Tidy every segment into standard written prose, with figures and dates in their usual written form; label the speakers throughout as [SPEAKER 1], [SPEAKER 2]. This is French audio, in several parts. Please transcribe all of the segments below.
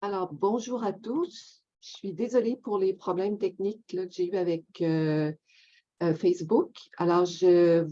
[SPEAKER 1] Alors, bonjour à tous. Je suis désolée pour les problèmes techniques là, que j'ai eu avec Facebook. Alors, je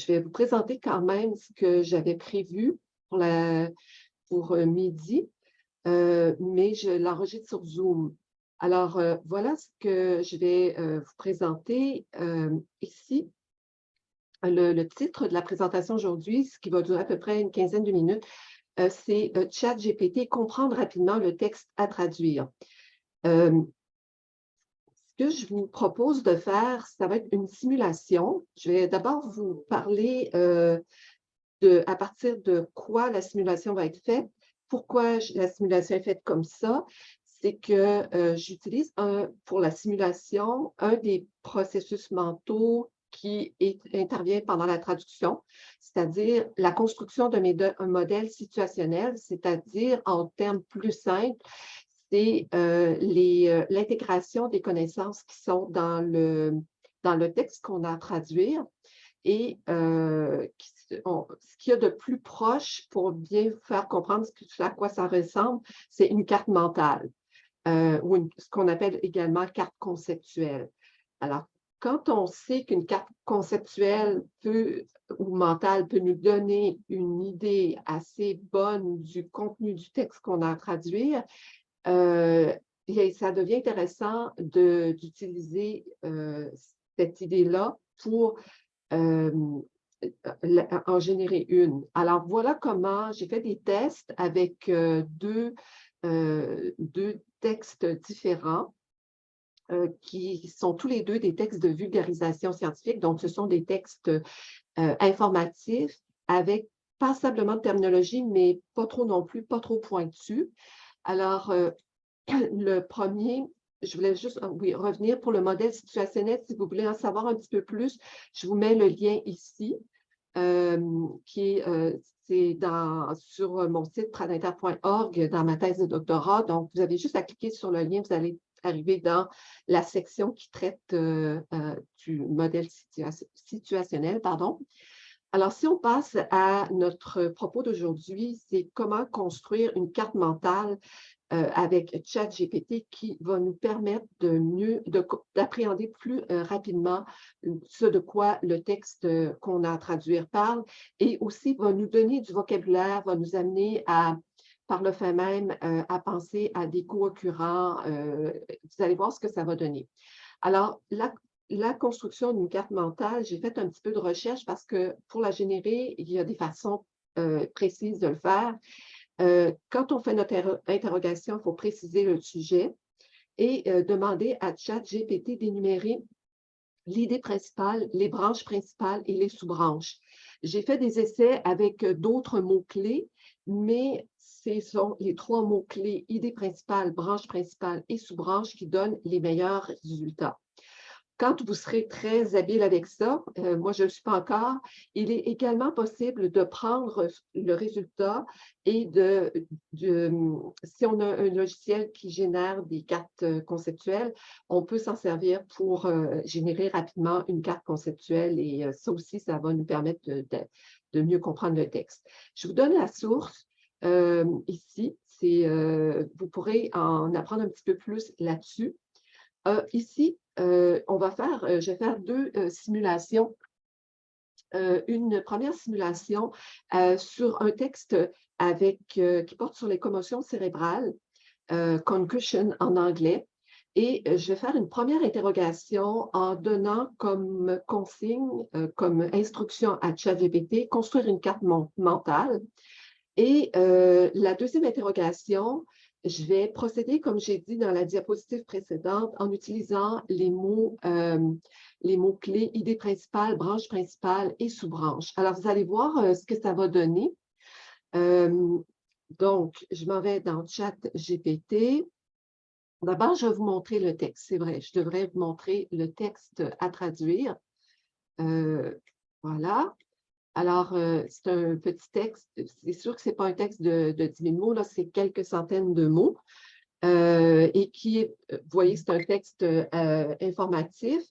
[SPEAKER 1] vais vous présenter quand même ce que j'avais prévu pour midi, mais je l'enregistre sur Zoom. Alors, voilà ce que je vais vous présenter ici. Le titre de la présentation aujourd'hui, ce qui va durer à peu près une quinzaine de minutes, c'est ChatGPT, comprendre rapidement le texte à traduire. Ce que je vous propose de faire, ça va être une simulation. Je vais d'abord vous parler à partir de quoi la simulation va être faite. Pourquoi la simulation est faite comme ça? C'est que j'utilise pour la simulation un des processus mentaux qui intervient pendant la traduction, c'est-à-dire la construction un modèle situationnel, c'est-à-dire en termes plus simples, c'est l'intégration des connaissances qui sont dans le texte qu'on a à traduire et ce qu'il y a de plus proche pour bien faire comprendre à quoi ça ressemble, c'est une carte mentale ou ce qu'on appelle également carte conceptuelle. Alors, quand on sait qu'une carte conceptuelle ou mentale peut nous donner une idée assez bonne du contenu du texte qu'on a à traduire, euh, ça devient intéressant d'utiliser cette idée-là pour euh, en générer une. Alors, voilà comment j'ai fait des tests avec deux textes différents qui sont tous les deux des textes de vulgarisation scientifique. Donc, ce sont des textes informatifs avec passablement de terminologie, mais pas trop non plus, pas trop pointu. Alors, le premier, je voulais juste revenir pour le modèle situationnel. Si vous voulez en savoir un petit peu plus, je vous mets le lien ici, qui est sur mon site pradinter.org dans ma thèse de doctorat. Donc, vous avez juste à cliquer sur le lien, vous allez arriver dans la section qui traite du modèle situationnel, pardon. Alors, si on passe à notre propos d'aujourd'hui, c'est comment construire une carte mentale avec ChatGPT qui va nous permettre d'appréhender plus rapidement ce de quoi le texte qu'on a à traduire parle et aussi va nous donner du vocabulaire, va nous amener par le fait même, à penser à des co-occurrents. Vous allez voir ce que ça va donner. Alors, la construction d'une carte mentale, j'ai fait un petit peu de recherche parce que pour la générer, il y a des façons précises de le faire. Quand on fait notre interrogation, il faut préciser le sujet et demander à ChatGPT d'énumérer l'idée principale, les branches principales et les sous-branches. J'ai fait des essais avec d'autres mots-clés, mais ce sont les trois mots-clés, idée principale, branche principale et sous-branche, qui donnent les meilleurs résultats. Quand vous serez très habile avec ça, moi je ne le suis pas encore, il est également possible de prendre le résultat et si on a un logiciel qui génère des cartes conceptuelles, on peut s'en servir pour générer rapidement une carte conceptuelle et ça aussi, ça va nous permettre de mieux comprendre le texte. Je vous donne la source ici, vous pourrez en apprendre un petit peu plus là-dessus. Ici, je vais faire deux simulations. Une première simulation sur un texte qui porte sur les commotions cérébrales, concussion en anglais. Et je vais faire une première interrogation en donnant comme consigne, comme instruction à ChatGPT, construire une carte mentale. Et la deuxième interrogation, je vais procéder, comme j'ai dit dans la diapositive précédente, en utilisant les mots-clés idée principale, branche principale et sous-branche. Alors, vous allez voir ce que ça va donner. Donc, je m'en vais dans ChatGPT. D'abord, je vais vous montrer le texte. C'est vrai, je devrais vous montrer le texte à traduire. Voilà. Alors, c'est un petit texte. C'est sûr que ce n'est pas un texte de 10 000 mots, là, c'est quelques centaines de mots. Et vous voyez, c'est un texte informatif.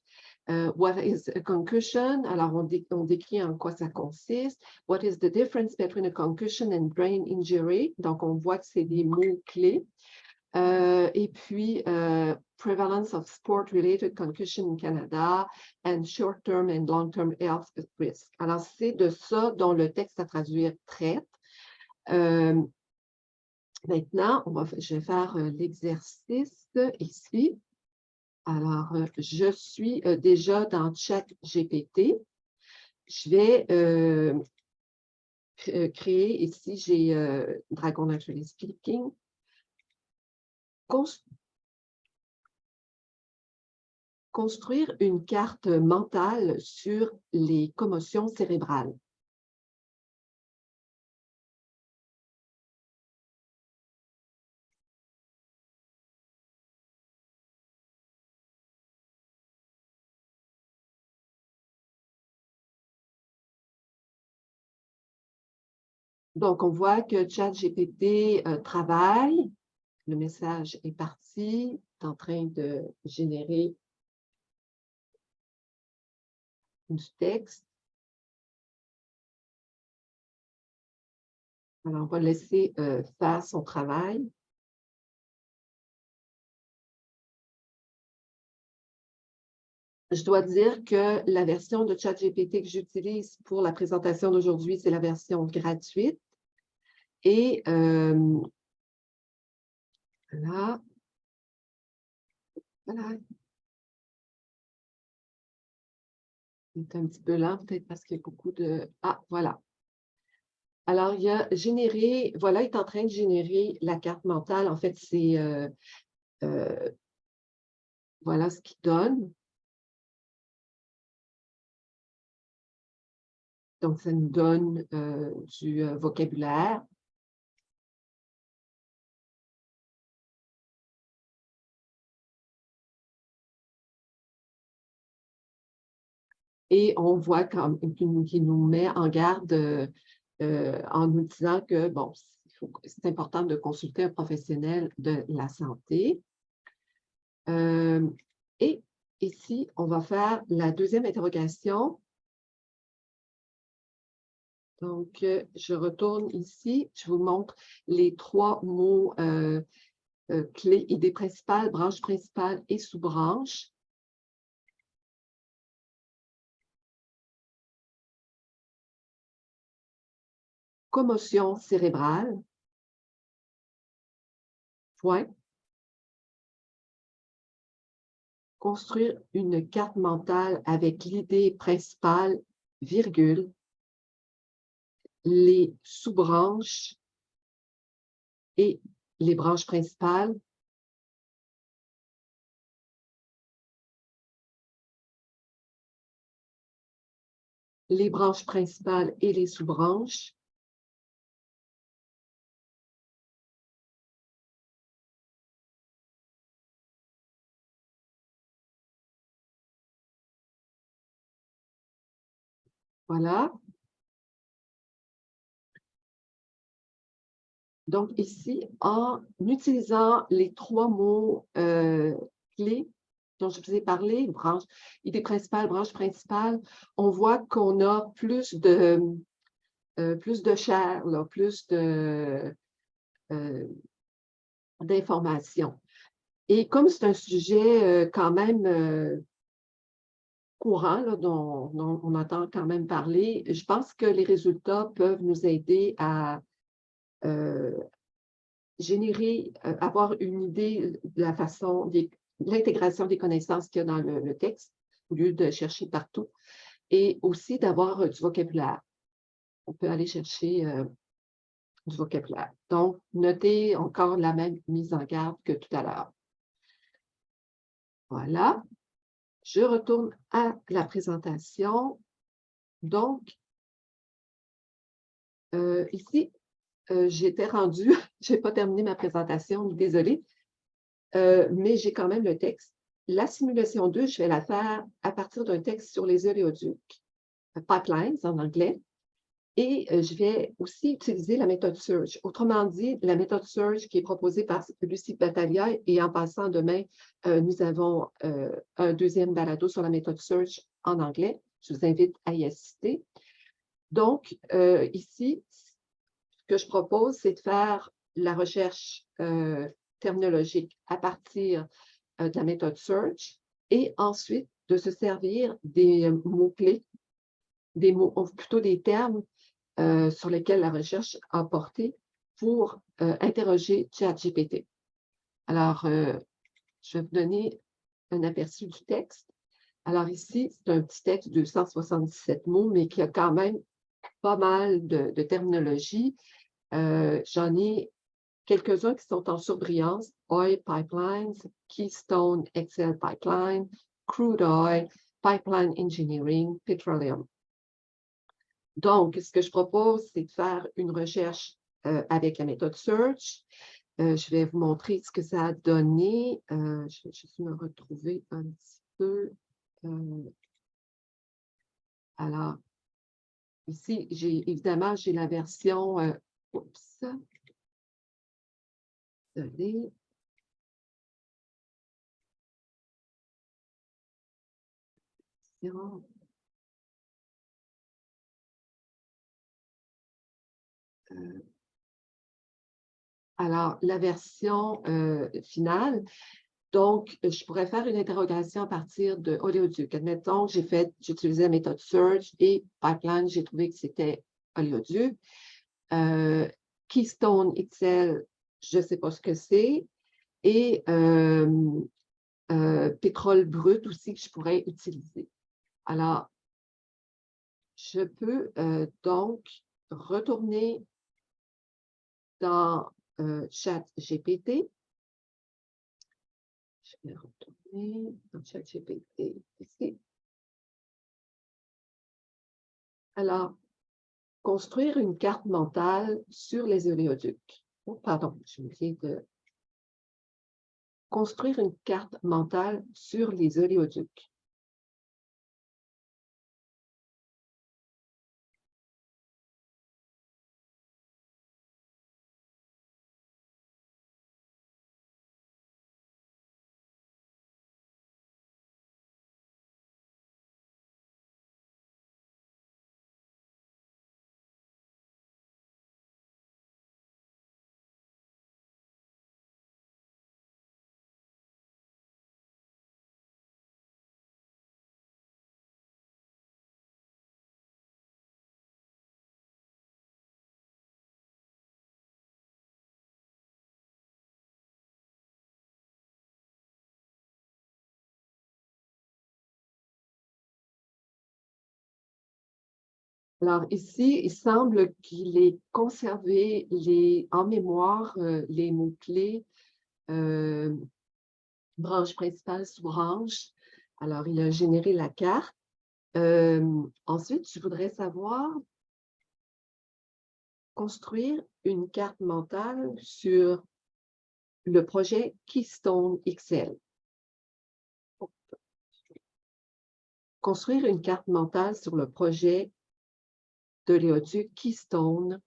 [SPEAKER 1] What is a concussion? Alors, on décrit en quoi ça consiste. What is the difference between a concussion and brain injury? Donc, on voit que c'est des mots-clés. Et puis, prevalence of sport-related concussion in Canada and short-term and long-term health risk. Alors, c'est de ça dont le texte à traduire traite. Maintenant, je vais faire l'exercice ici. Alors, je suis déjà dans ChatGPT. Je vais créer ici, j'ai Dragon Naturally Speaking. Construire une carte mentale sur les commotions cérébrales. Donc, on voit que ChatGPT travaille. Le message est parti, est en train de générer du texte. Alors, on va laisser faire son travail. Je dois dire que la version de ChatGPT que j'utilise pour la présentation d'aujourd'hui, c'est la version gratuite. Et voilà. Voilà. C'est un petit peu lent, peut-être parce qu'il y a beaucoup de... Ah, voilà. Alors, il y a généré, voilà, il est en train de générer la carte mentale. En fait, c'est, voilà ce qu'il donne. Donc, ça nous donne du vocabulaire. Et on voit qu'il nous met en garde en nous disant que, bon, c'est important de consulter un professionnel de la santé. Et ici, on va faire la deuxième interrogation. Donc, je retourne ici. Je vous montre les trois mots clés, idée principale, branche principale et sous-branche. Commotion cérébrale. Point. Construire une carte mentale avec l'idée principale, virgule, les sous-branches et les branches principales. Les branches principales et les sous-branches. Voilà. Donc ici, en utilisant les trois mots clés dont je vous ai parlé, idée principale, branche principale, on voit qu'on a plus de chair, là, plus d'informations. Et comme c'est un sujet quand même courant, là, dont on entend quand même parler, je pense que les résultats peuvent nous aider à générer, avoir une idée de la façon, de l'intégration des connaissances qu'il y a dans le texte, au lieu de chercher partout, et aussi d'avoir du vocabulaire. On peut aller chercher du vocabulaire. Donc, notez encore la même mise en garde que tout à l'heure. Voilà. Je retourne à la présentation. Donc, ici, j'étais rendue, je n'ai pas terminé ma présentation, désolée, mais j'ai quand même le texte. La simulation 2, je vais la faire à partir d'un texte sur les oléoducs, pipelines en anglais. Et je vais aussi utiliser la méthode Search. Autrement dit, la méthode Search qui est proposée par Lucie Battaglia. Et en passant, demain, nous avons un deuxième balado sur la méthode Search en anglais. Je vous invite à y assister. Donc, ici, ce que je propose, c'est de faire la recherche terminologique à partir de la méthode Search et ensuite de se servir des mots-clés, des mots, ou plutôt des termes sur lesquels la recherche a porté pour interroger ChatGPT. Alors, je vais vous donner un aperçu du texte. Alors ici, c'est un petit texte de 177 mots, mais qui a quand même pas mal de terminologie. J'en ai quelques-uns qui sont en surbrillance. Oil pipelines, Keystone XL pipeline, crude oil, pipeline engineering, petroleum. Donc, ce que je propose, c'est de faire une recherche avec la méthode Search. Je vais vous montrer ce que ça a donné. Je vais juste me retrouver un petit peu. Alors, ici, évidemment, j'ai la version. Oups. Désolée. Alors, la version finale, donc, je pourrais faire une interrogation à partir de Oléoduc. Admettons que j'ai utilisé la méthode Search et Pipeline, j'ai trouvé que c'était Oléoduc. Keystone XL, je ne sais pas ce que c'est. Et pétrole brut aussi que je pourrais utiliser. Alors, je peux donc retourner dans ChatGPT. Je vais retourner dans ChatGPT ici. Alors, construire une carte mentale sur les oléoducs. Oh, pardon, je viens de construire une carte mentale sur les oléoducs. Alors ici, il semble qu'il ait conservé en mémoire les mots-clés branche principale sous branche. Alors, il a généré la carte. Ensuite, je voudrais savoir construire une carte mentale sur le projet Keystone XL. Construire une carte mentale sur le projet de l'éoduc Keystone.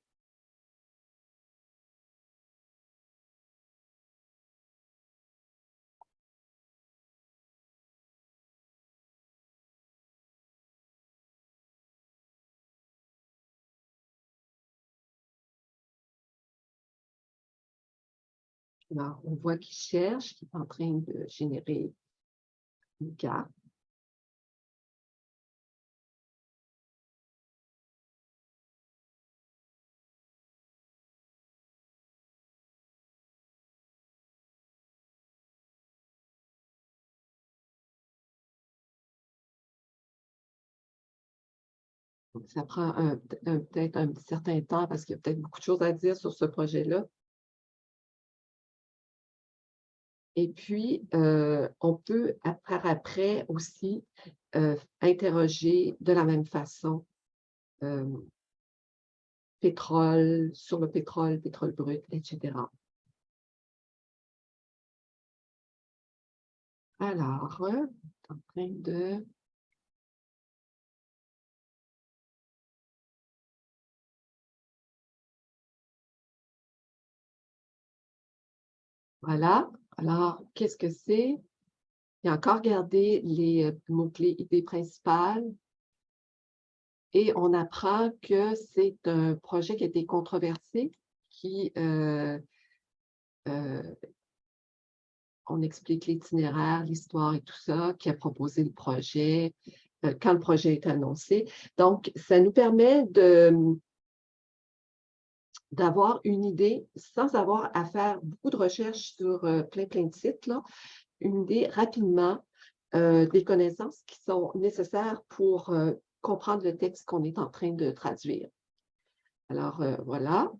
[SPEAKER 1] Alors, on voit qu'il cherche, qu'il est en train de générer une carte. Donc, ça prend peut-être un certain temps parce qu'il y a peut-être beaucoup de choses à dire sur ce projet-là. Et puis, on peut, après aussi, interroger de la même façon pétrole, sur le pétrole, pétrole brut, etc. Alors, en train de Voilà. Alors, qu'est-ce que c'est? Et encore garder les mots-clés idées principales. Et on apprend que c'est un projet qui a été controversé, qui, on explique l'itinéraire, l'histoire et tout ça, qui a proposé le projet, quand le projet est annoncé. Donc, ça nous permet d'avoir une idée sans avoir à faire beaucoup de recherches sur plein de sites, là, une idée rapidement des connaissances qui sont nécessaires pour comprendre le texte qu'on est en train de traduire. Alors, voilà.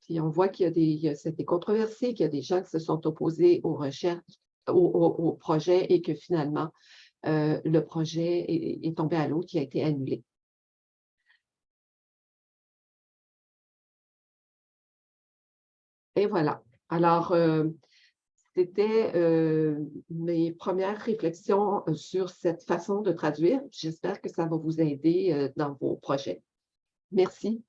[SPEAKER 1] Puis on voit qu'il y a c'était controversé, qu'il y a des gens qui se sont opposés aux recherches, au projet et que finalement, le projet est tombé à l'eau, qui a été annulé. Et voilà. Alors, c'était mes premières réflexions sur cette façon de traduire. J'espère que ça va vous aider dans vos projets. Merci.